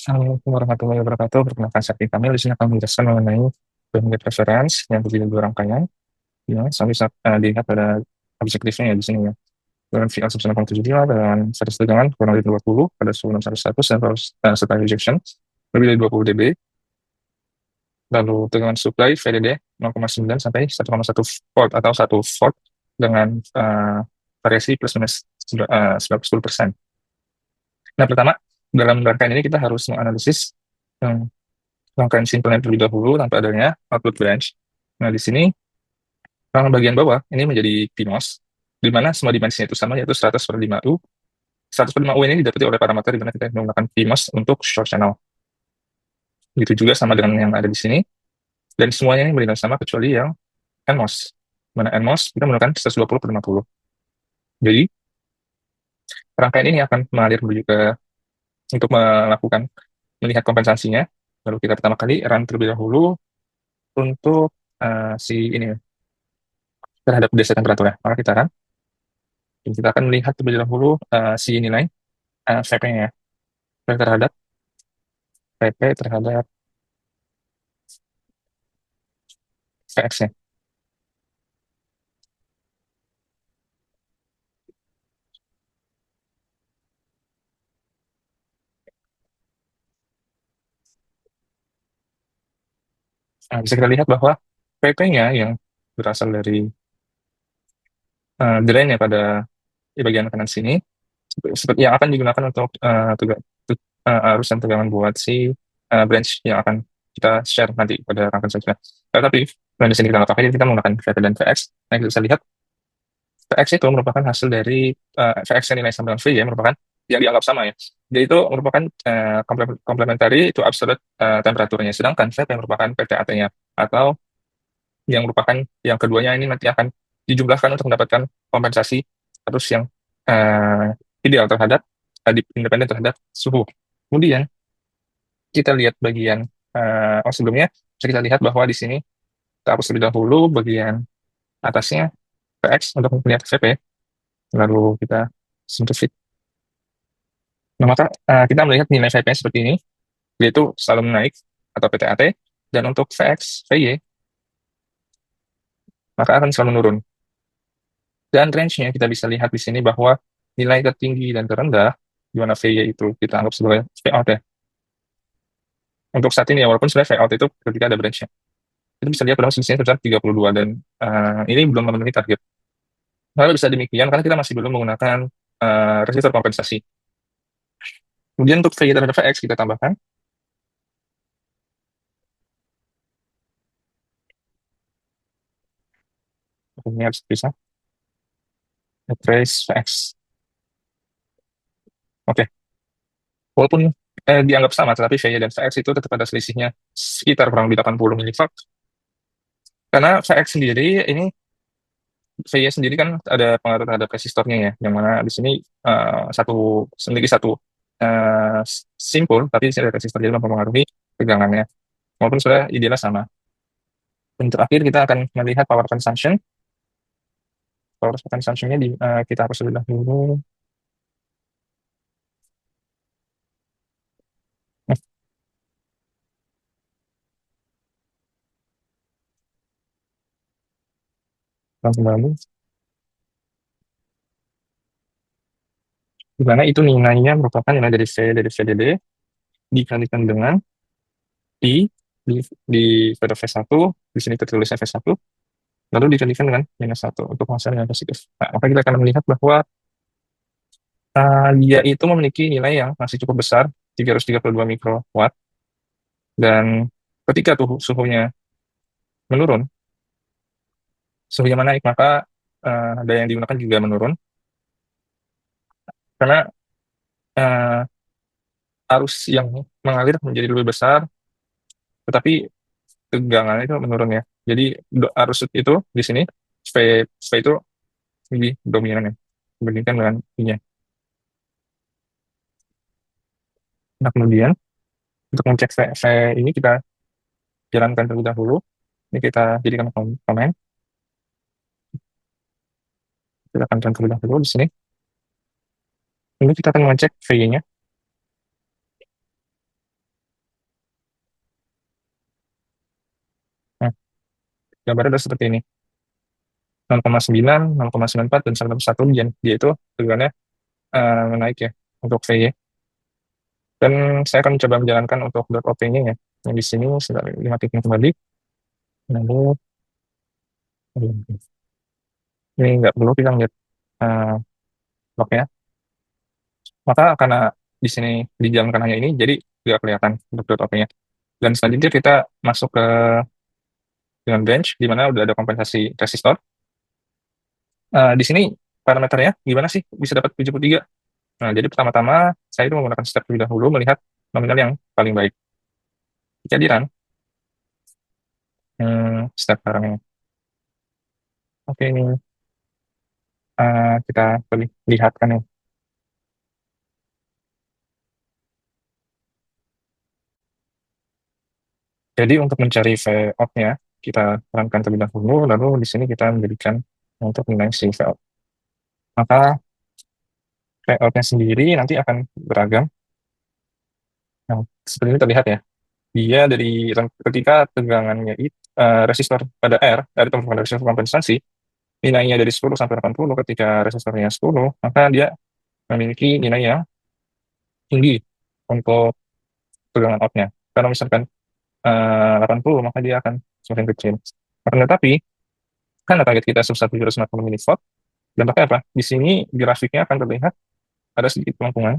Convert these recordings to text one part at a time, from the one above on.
Assalamualaikum warahmatullahi wabarakatuh. Perkenalkan saya Kamil. Di sini akan menjelaskan mengenai benefit preference yang terdiri dari dua rangkaian. Ya, sampai bisa dilihat pada objektifnya ya di sini ya. Dengan VL 9,75 dengan status tegangan kurang dari 20 pada suhu 611 dan serta rejection lebih dari 20 dB. Lalu tegangan supply VDD 0,9 sampai 1,1 volt atau 1 volt dengan variasi plus minus 90%. Nah, pertama, dalam rangkaian ini kita harus menganalisis rangkaian simpelnya terlebih dahulu tanpa adanya output branch. Nah, di sini rangkaian bagian bawah ini menjadi PMOS, di mana semua dimensinya itu sama, yaitu 100/5U. 100/5U ini didapati oleh parameter di mana kita menggunakan PMOS untuk short channel. Begitu juga sama dengan yang ada di sini, dan semuanya ini bernilai sama kecuali yang NMOS. Mana NMOS kita menggunakan 120/50. Jadi, rangkaian ini akan mengalir menuju ke untuk melihat kompensasinya. Lalu kita pertama kali run terlebih dahulu untuk si ini ya, terhadap desa temperaturnya. Maka kita run. Dan kita akan melihat terlebih dahulu si nilai VP-nya ya. terhadap VP terhadap VX-nya. Nah, bisa kita lihat bahwa VP-nya yang berasal dari drain-nya pada di bagian kanan sini, seperti yang akan digunakan untuk arus dan tegangan buat si branch yang akan kita share nanti pada rangkaian selanjutnya. Tapi di sini kita nggak pakai, jadi kita menggunakan VP dan VX. Nah, kita bisa lihat VX itu merupakan hasil dari VX yang nilai sama dengan V ya, merupakan yang dianggap sama ya. Jadi itu merupakan complementary itu absolute temperaturnya. Sedangkan VP merupakan PTAT-nya atau yang merupakan yang keduanya ini nanti akan dijumlahkan untuk mendapatkan kompensasi arus yang ideal terhadap independen terhadap suhu. Kemudian kita lihat bagian sebelumnya bisa kita lihat bahwa di sini kita hapus terlebih dahulu bagian atasnya PX untuk melihat VP, lalu kita sentuh fit. Nah, maka kita melihat nilai VP seperti ini, yaitu selalu menaik atau PTAT, dan untuk VX, VY, maka akan selalu menurun. Dan range-nya kita bisa lihat di sini bahwa nilai tertinggi dan terendah, di mana VY itu kita anggap sebagai payout ya. Untuk saat ini ya, walaupun sebenarnya payout itu ketika ada branch-nya. Itu bisa lihat pada selisihnya sebesar 32, dan ini belum memenuhi target. Lalu bisa demikian karena kita masih belum menggunakan resistor kompensasi. Kemudian untuk VY terhadap VX kita tambahkan. Ini harus bisa. Trace VX. Oke. Walaupun dianggap sama, tetapi VY dan VX itu tetap ada selisihnya sekitar kurang lebih 80 miliwatt. Karena VX sendiri ini, VY sendiri kan ada pengaruh terhadap resistornya ya, yang mana di sini satu sendiri satu eh, simpul, tapi di sini ada resistor jadi mempengaruhi tegangannya. Walaupun sudah idealnya sama. Dan terakhir kita akan melihat power consumption. Power consumption-nya kita harus terlebih dahulu. Nah, kembali. Di mana itu nilainya merupakan nilai dari dari VDD dikalikan dengan I di, di pada V1, di sini tertulisnya V1, lalu dikalikan dengan -1 untuk masa yang positif. Nah, maka kita akan melihat bahwa dia itu memiliki nilai yang masih cukup besar, 332 mikrowatt, dan ketika suhunya menurun, suhunya naik, maka daya yang digunakan juga menurun, karena eh, arus yang mengalir menjadi lebih besar, tetapi tegangannya itu menurun ya. Jadi arus itu di sini, V, V itu lebih dominan ya, dibandingkan dengan I-nya. Nah, kemudian untuk mengecek V ini kita jalankan terlebih dahulu. Ini kita jadikan komen. Kita akan jalankan terlebih dahulu di sini. Ini kita akan mengecek VY-nya. gambarnya adalah seperti ini, 0,9, 0,94, dan 1,1, dia itu tegangannya menaik ya untuk VY. Dan saya akan coba menjalankan untuk .op-nya ya. Yang di sini sudah 5 titik kembali. Lalu, ini nggak perlu kita lihat lognya. Maka karena di sini dijalankan hanya ini, jadi nggak kelihatan untuk op-nya. Dan selanjutnya kita masuk ke dengan bench, di mana udah ada kompensasi resistor. Di sini parameternya gimana sih bisa dapat 73? Nah, jadi pertama-tama saya itu menggunakan step terlebih dahulu melihat nominal yang paling baik. Jika di run, step barangnya. Oke, ini kita lihatkan ya. Jadi untuk mencari VOT-nya, kita terangkan terlebih dahulu, lalu di sini kita menjadikan untuk nilai si VOT. Maka VOT-nya sendiri nanti akan beragam. Nah, seperti ini terlihat ya. Dia dari ketika tegangannya itu, resistor pada R, dari temukan resistor kompensasi, nilainya dari 10 sampai 80, ketika resistornya 10, maka dia memiliki nilai yang tinggi untuk tegangan outnya. Kalau misalkan 80, maka dia akan semakin kecil. Akan tetapi, karena target kita sebesar 750 milivolt, dampaknya apa? Di sini grafiknya akan terlihat ada sedikit kelengkungan,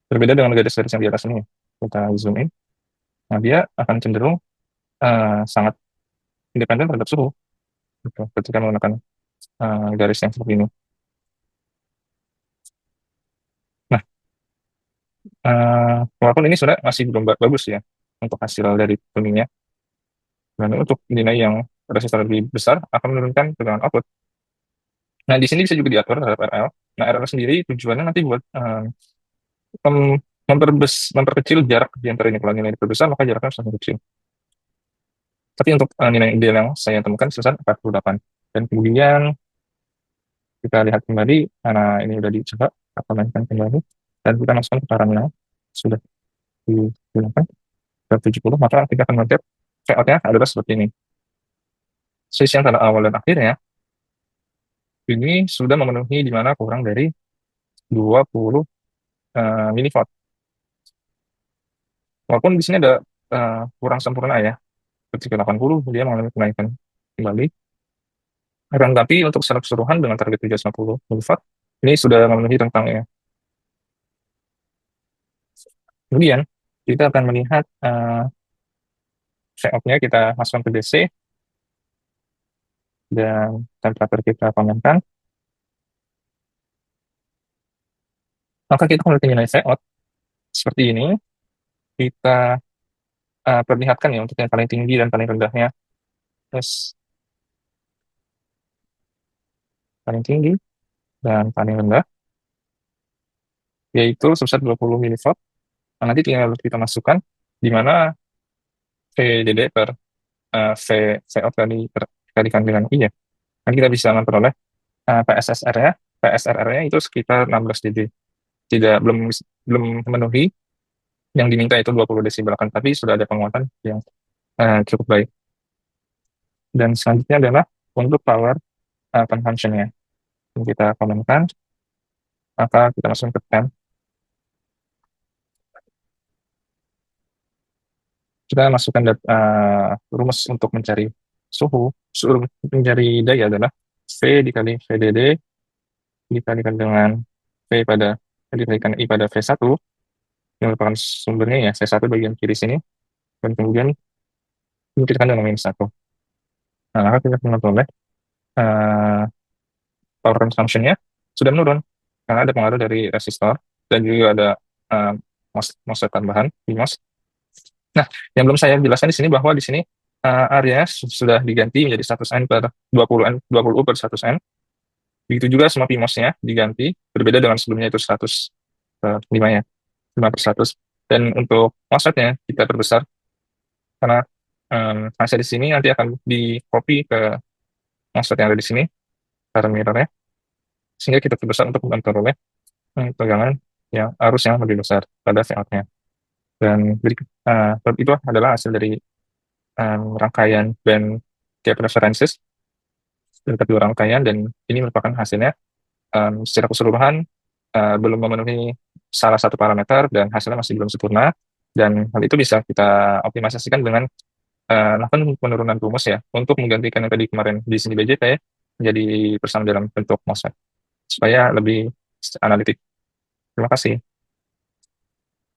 berbeda dengan garis-garis yang di atas ini. Kita zoom in, nah dia akan cenderung sangat independen terhadap suhu, gitu, ketika menggunakan garis yang seperti ini. Nah, walaupun ini sudah masih belum bagus ya untuk hasil dari tuningnya, dan untuk nilai yang resistor lebih besar akan menurunkan tegangan output. Nah, di sini bisa juga diatur terhadap RL. Nah, RL sendiri tujuannya nanti buat memperkecil jarak di antara ini. Kalau nilai diperbesar, maka jaraknya semakin kecil. Tapi untuk nilai ideal yang saya temukan sebesar 48. Dan kemudian kita lihat kembali, karena ini sudah dicoba, kita mainkan kembali, dan kita masukkan ke parameter sudah digunakan ke 70, maka kita akan melihat layout-nya adalah seperti ini. Sisi antara awal dan akhirnya, ini sudah memenuhi di mana kurang dari 20 milivolt. Walaupun di sini ada kurang sempurna ya, ketika 80 dia mengalami kenaikan kembali. Akan tapi untuk secara keseluruhan dengan target 750 milivolt, ini sudah memenuhi rentangnya. Kemudian kita akan melihat setup-nya, kita masukkan ke DC dan temperatur kita pamankan. Maka kita memiliki nilai setup seperti ini. Kita perlihatkan ya untuk yang paling tinggi dan paling rendahnya. Yes, paling tinggi dan paling rendah, yaitu sebesar 20 milivolt. Nah, nanti tinggal kita masukkan di mana VDD per V Vout dikalikan dengan I ya. Nanti kita bisa memperoleh PSSR-nya. PSRR-nya itu sekitar 16 dB. Belum belum memenuhi yang diminta itu 20 desibel, kan, tapi sudah ada penguatan yang cukup baik. Dan selanjutnya adalah untuk power consumption-nya. Yang kita komenkan, maka kita masuk ke temp. Kita masukkan rumus untuk mencari suhu. Mencari daya adalah V dikali VDD dikalikan dengan V pada dikalikan I pada V1, yang merupakan sumbernya ya, V1 bagian kiri sini, dan kemudian dimultiplikan dengan -1. Nah, maka kita memperoleh power consumption-nya sudah menurun karena ada pengaruh dari resistor dan juga ada uh, MOSFET tambahan di MOS. Nah, yang belum saya jelaskan di sini bahwa di sini area sudah diganti menjadi 100N per 20N, 20U per 100N. Begitu juga semua PMOS-nya diganti, berbeda dengan sebelumnya itu 100 per 5 ya, 5 per 100. Dan untuk MOSFET-nya kita perbesar karena hasil di sini nanti akan di copy ke MOSFET yang ada di sini, parameternya, sehingga kita perbesar untuk memperoleh tegangan yang arus yang lebih besar pada VOT-nya. Dan itu adalah hasil dari rangkaian band kayak preferences dari kedua rangkaian, dan ini merupakan hasilnya secara keseluruhan belum memenuhi salah satu parameter dan hasilnya masih belum sempurna, dan hal itu bisa kita optimalisasikan dengan lakukan penurunan rumus ya untuk menggantikan yang tadi kemarin di sini BJT ya menjadi bersama dalam bentuk MOSFET supaya lebih analitik. Terima kasih.